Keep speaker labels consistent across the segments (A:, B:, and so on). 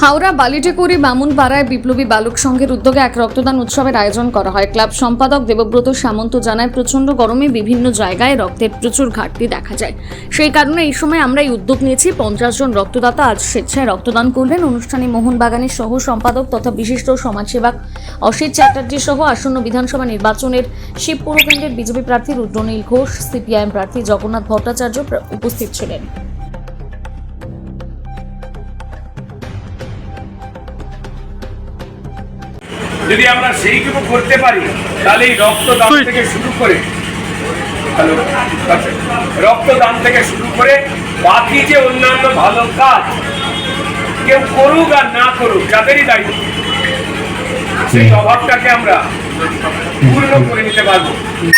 A: হাওড়া বালিটেকুরি বামুনপাড়ায় বিপ্লবী বালক সংঘের উদ্যোগে এক রক্তদান উৎসবের আয়োজন করা হয়। ক্লাব সম্পাদক দেবব্রত সামন্ত জানায়, প্রচণ্ড গরমে বিভিন্ন জায়গায় রক্তের প্রচুর ঘাটতি দেখা যায়। সেই কারণে এই সময় আমরা এই উদ্যোগ নিয়েছি। 50 জন রক্তদাতা আজ স্বেচ্ছায় রক্তদান করলেন। অনুষ্ঠানে মোহনবাগানের সহ সম্পাদক তথা বিশিষ্ট সমাজসেবক অসিত চ্যাটার্জি সহ আসন্ন বিধানসভা নির্বাচনের শিবপুর কেন্দ্রের বিজেপি প্রার্থী রুদ্রনীল ঘোষ, সিপিআইএম প্রার্থী জগন্নাথ ভট্টাচার্য উপস্থিত ছিলেন।
B: যদি আমরা সেইটুকু করতে পারি তাহলে এই রক্তদান থেকে শুরু করে বাকি যে অন্যান্য ভালো কাজ কেউ করুক আর না করুক, যাদেরই দায়িত্ব, সেই অভাবটাকে আমরা পূর্ণ করে নিতে পারবো।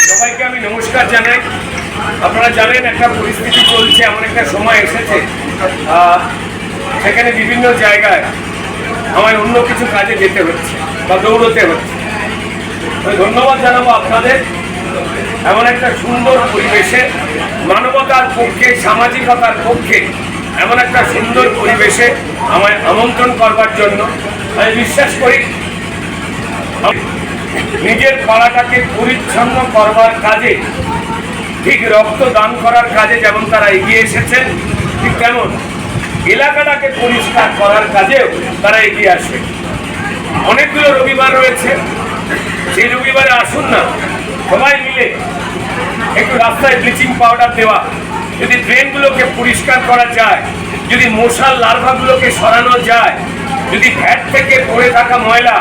B: সবাইকে আমি নমস্কার জানাই। আপনারা জানেন একটা পরিস্থিতি চলছে, এমন একটা সময় এসেছে সেখানে বিভিন্ন জায়গায় আমায় অন্য কিছু কাজে যেতে হচ্ছে বা দৌড়তে হচ্ছে। ধন্যবাদ জানাবো আপনাদের, এমন একটা সুন্দর পরিবেশে, মানবতার পক্ষে, সামাজিকতার পক্ষে এমন একটা সুন্দর পরিবেশে আমায় আমন্ত্রণ করবার জন্য। আমি বিশ্বাস করি নিজের পাড়াটাকে পরিচ্ছন্ন করবার কাজে, ঠিক রক্তদান করার কাজে যেমন তারা এগিয়ে এসেছেন, ঠিক তেমন এলাকাটাকে পরিষ্কার করার কাজেও তারা এগিয়ে আসবে। অনেকগুলো রবিবার রয়েছে, সেই রবিবারে আসুন না, সবাই মিলে একটু রাস্তায় ব্লিচিং পাউডার দেওয়া, যদি ড্রেনগুলোকে পরিষ্কার করা যায়, যদি মশার লার্ভাগুলোকে সরানো যায়, যদি ভ্যাট থেকে পড়ে থাকা ময়লা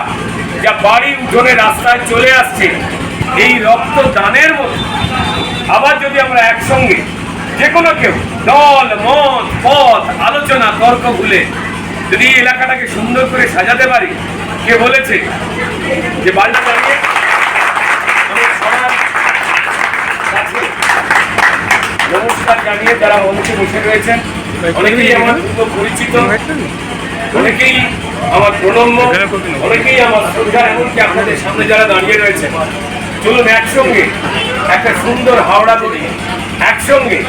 B: যা বাড়ি উঠোনে রাস্তায় চলে আসছে, এই রক্তদানের মতো আবার যদি আমরা একসঙ্গে যে কোনো কেউ দল, মত, পথ, আলোচনা, তর্ক ভুলে যদি এই এলাকাটাকে সুন্দর করে সাজাতে পারি, কে বলেছে যে বাড়িতে দাঁড়িয়ে আমি সবার কাছে নমস্কার জানিয়ে যারা মঞ্চে বসে রয়েছেন, অনেকেই আমার পরিচিত, অনেকেই আমার প্রণম্য, অনেকেই আমার শ্রদ্ধা, এমনকি আপনাদের সামনে যারা দাঁড়িয়ে রয়েছেন, চলুন একসঙ্গে একটা সুন্দর হাওড়া বলি, একসঙ্গে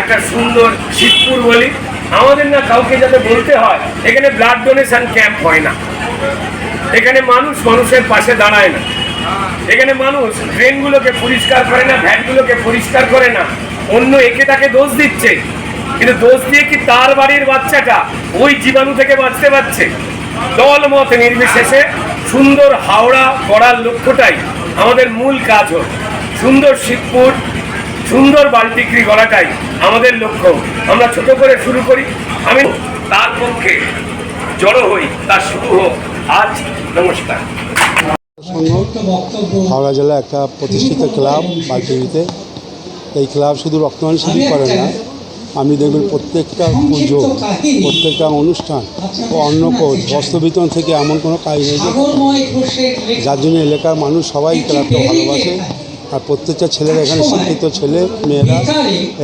B: একটা সুন্দর শিবপুর বলি। আমাদের না কাউকে যাতে বলতে হয় এখানে ব্লাড ডোনেশন ক্যাম্প হয় না, এখানে মানুষ মানুষের পাশে দাঁড়ায় না, এখানে মানুষ ড্রেনগুলোকে পরিষ্কার করে না, ভ্যাটগুলোকে পরিষ্কার করে না, অন্য একে তাকে দোষ দিচ্ছে। কিন্তু দোষ দিয়ে কি তার বাড়ির বাচ্চাটা ওই জীবাণু থেকে বাঁচতে পারছে? দল মত নির্বিশেষে সুন্দর হাওড়া করার লক্ষ্যটাই আমাদের মূল কাজ হোক। সুন্দর শিবপুর, সুন্দর বাল্টিক্রি গড়াটাই আমাদের লক্ষ্য। আমরা ছোট করে শুরু করি, আমি তার পক্ষে জড়ো হই, তার শুরু হোক আজ। নমস্কার।
C: হাওড়া জেলা একটা প্রতিষ্ঠিত ক্লাব বাল্টিক্রিতে। এই ক্লাব শুধু রক্তদান শিবির করে না, আপনি দেখবেন প্রত্যেকটা পুজো, প্রত্যেকটা অনুষ্ঠান ও অন্নকোট, বস্ত্র বিতরণ থেকে এমন কোনো কাজ নেই যার জন্য এলাকার মানুষ সবাই ক্লাবকে ভালোবাসে। আর প্রত্যেকটা ছেলেরা এখানে শিক্ষিত ছেলে মেয়েরা,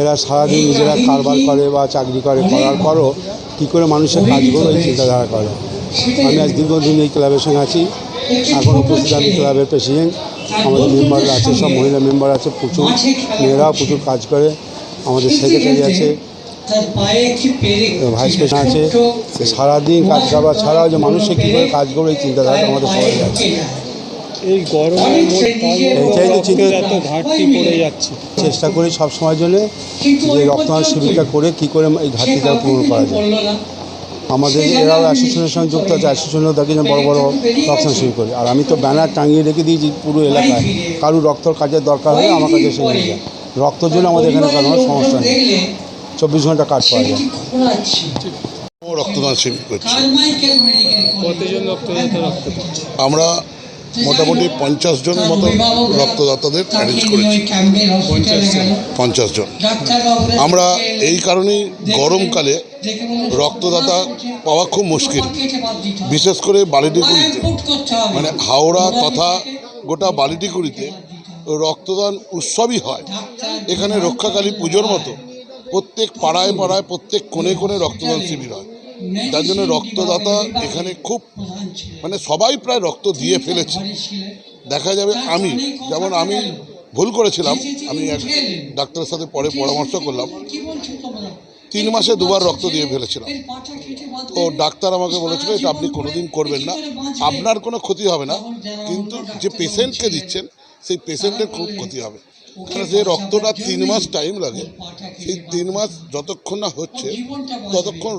C: এরা সারাদিন নিজেরা কারবার করে বা চাকরি করে, করার পরও কী করে মানুষের কাজ করে এই চিন্তাধারা করে। আমি আজ দীর্ঘদিন এই ক্লাবের সঙ্গে আছি, এখন উপস্থিত আমি ক্লাবের প্রেসিডেন্ট, আমাদের মেম্বাররা আছে, সব মহিলা মেম্বার আছে, প্রচুর মেয়েরাও প্রচুর কাজ করে, আমাদের সেক্রেটারি আছে, ভাইস প্রেসিডেন্ট আছে। সারাদিন কাজ করা ছাড়াও যে মানুষের কী করে কাজ করবে এই চিন্তাধারা আমাদের সবাই আছে।
D: এই গরমে
C: এইটাই তো চিন্তা,
D: ঘাটতি পড়ে যাচ্ছে।
C: চেষ্টা করি সব সময়ের জন্য যে রক্তদান শিবিরটা করে কী করে এই ঘাটতিটা পূরণ করা যায়। আমাদের এরাও অ্যাসোসিয়েশনের সঙ্গে যুক্ত আছে, অ্যাসোসিয়েশনের তাকে বড় বড় রক্তদান শিবির করি। আর আমি তো ব্যানার টাঙিয়ে রেখে দিয়েছি পুরো এলাকায়, কারুর রক্তর কাজের দরকার হলে আমার কাছে এসে নিয়ে যায়। রক্তর জন্য আমাদের এখানে কোনো সমস্যা নেই, 24 ঘন্টা কাজ পাওয়া যায়।
E: রক্তদান শিবির করছি।
D: কতজন রক্তদাতা?
E: আমরা মোটামুটি 50 জন মতো রক্তদাতাদের অ্যারেঞ্জ করেছি। 50 জন। আমরা এই কারণেই গরমকালে রক্তদাতা পাওয়া খুব মুশকিল, বিশেষ করে বালিটিকুড়িতে, মানে হাওড়া তথা গোটা বালিটিকুড়িতে রক্তদান উৎসবই হয়। এখানে রক্ষাকালী পুজোর মতো প্রত্যেক পাড়ায় পাড়ায়, প্রত্যেক কোণে কোণে রক্তদান শিবির হয়। তার জন্য রক্তদাতা এখানে খুব, মানে সবাই প্রায় রক্ত দিয়ে ফেলেছে। দেখা যাবে আমি ভুল করেছিলাম, আমি এক ডাক্তারের সাথে পরে পরামর্শ করলাম, 3 মাসে 2বার রক্ত দিয়ে ফেলেছিলাম। তো ডাক্তার আমাকে বলেছিল এটা আপনি কোনোদিন করবেন না, আপনার কোনো ক্ষতি হবে না, কিন্তু যে পেশেন্টকে দিচ্ছেন সেই পেশেন্টের খুব ক্ষতি হবে। কারণ যে রক্তটা 3 মাস টাইম লাগে, সেই 3 মাস যতক্ষণ না হচ্ছে ততক্ষণ